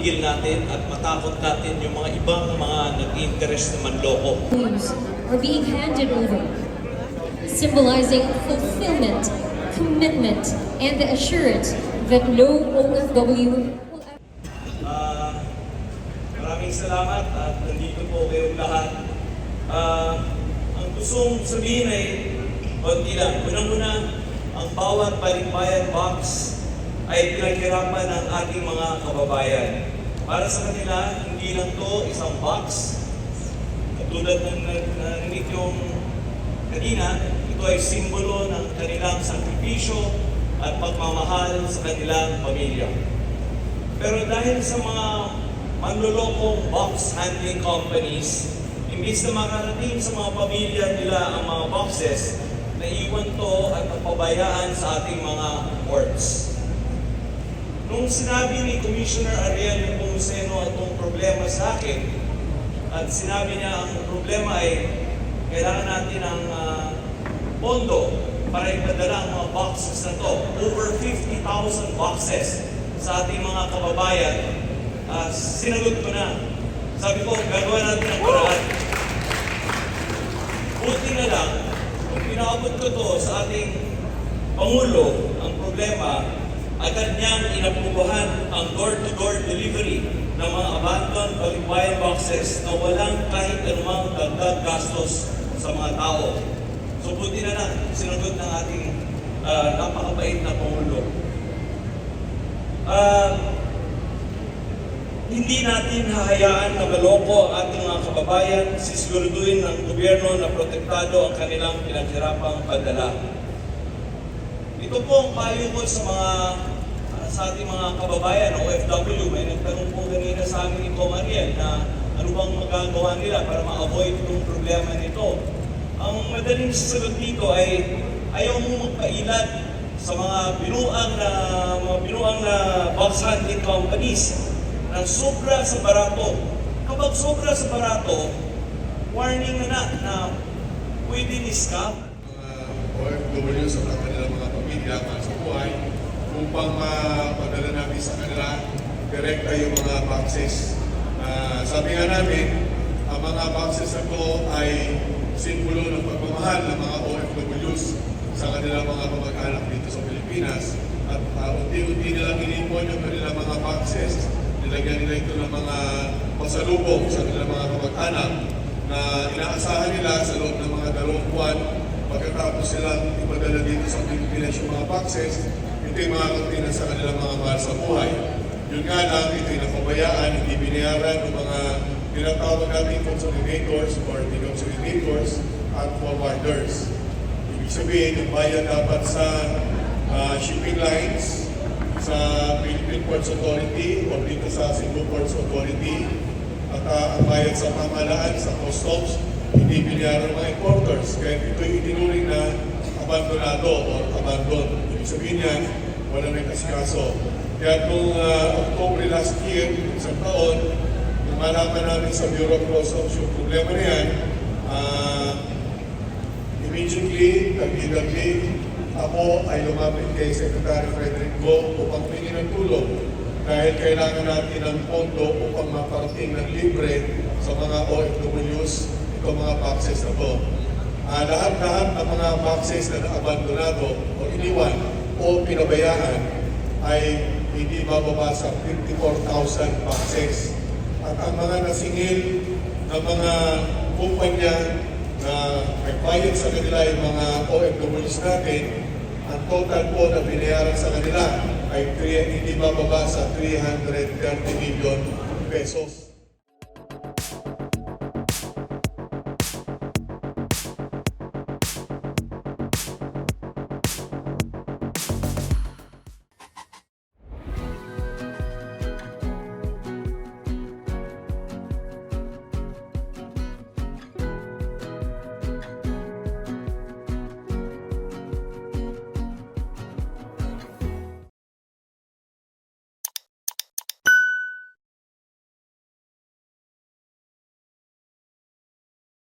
matigil natin at matakot natin yung mga ibang mga nag-interest na manloko. Are being handed over, symbolizing fulfillment, commitment, and the assurance that no OFW will ever... Maraming salamat at nandito po kayong lahat. Ang gustong sabihin ay konti lang. Unang-una, ang bawat balikbayan box ay pinaghirapan ng ating mga kababayan. Para sa kanila, hindi lang to isang box. Tulad ng narinig yung kanina, ito ay simbolo ng kanilang sakripisyo at pagmamahal sa kanilang pamilya. Pero dahil sa mga manlolokong box handling companies, imbis na makarating sa mga pamilya nila ang mga boxes, naiwan to at napabayaan sa ating mga ports. Nung sinabi ni Commissioner Ariel Nepomuceno itong problema sa akin, at sinabi niya ang problema ay kailangan natin ng pondo para ipadala ang mga boxes na to. Over 50,000 boxes sa ating mga kababayan. Sinagot ko na. Sabi ko, gagawa natin ang paraan. Buti na lang, kung pinaabot ko to sa ating Pangulo, ang problema, agad niyang inapubuhan ang door-to-door delivery ng mga abandoned balikbayan boxes na walang kahit anumang dagdag gastos sa mga tao. So buti na lang, sinagot ng ating napakabait na Pangulo. Hindi natin hahayaan na maloko ang ating mga kababayan, sisiguraduhin ng gobyerno na protektado ang kanilang pinaghirapang padala. Ito po ang payo ko sa ating mga kababayan, OFW. May nagtanong po kanina sa amin ni Com Ariel na ano bang magagawa nila para ma-avoid itong problema nito. Ang madaling sasagot dito ay ayaw mo magpailat sa mga binuang na box handling companies na sobra sa barato. Kapag sobra sa barato, warning na pwede ni-scam. OFW sa kanilang mga pamilya para sa buhay upang mapadala namin sa kanila direkta yung mga boxes. Sabi nga namin, ang mga boxes na ito ay simbolo ng pagmamahal ng mga OFWs sa kanilang mga kamag-anak dito sa Pilipinas. At unti-unti nilang inipon yung kanilang mga boxes. Nilagyan nila ito ng mga pasalubong sa kanilang mga kamag-anak na inaasahan nila sa loob ng mga 2 buwan pagkatapos silang ipadala dito sa Pilipinas yung mga boxes. Ito yung mga katina sa kanilang mga mahal sa buhay. Yun nga lang, ito yung napabayaan, hindi binayaran ng mga tinatawag natin consolidators or deconsolidators at forwarders. Ibig sabihin, yung bayad dapat sa shipping lines, sa Philippine Ports Authority o dito sa Cebu Ports Authority, at ang bayad sa pamahalaan, sa customs, hindi binayaran ng mga importers. Kaya ito yung itinuring na abandonado o abandon. Ibig sabihin yan, wala may kasikaso. Kaya noong October last year, isang taon, nung malaman namin sa Bureau of Customs yung problema na yan, immediately, tagli-tagli, ako ay lumapit kay Secretary Frederick Go upang pingin ng tulong dahil kailangan natin ng pondo upang maparating ng libre sa mga OFWs itong mga boxes na to. Lahat-lahat ng mga boxes na abandonado o iniwan o pinabayaan ay hindi mababa sa 54,000 boxes. At ang mga nasingil na mga kumpanya na nagbayad sa kanila yung mga OFWs natin, ang total po na binayaran sa kanila ay hindi mababa sa 330 million pesos.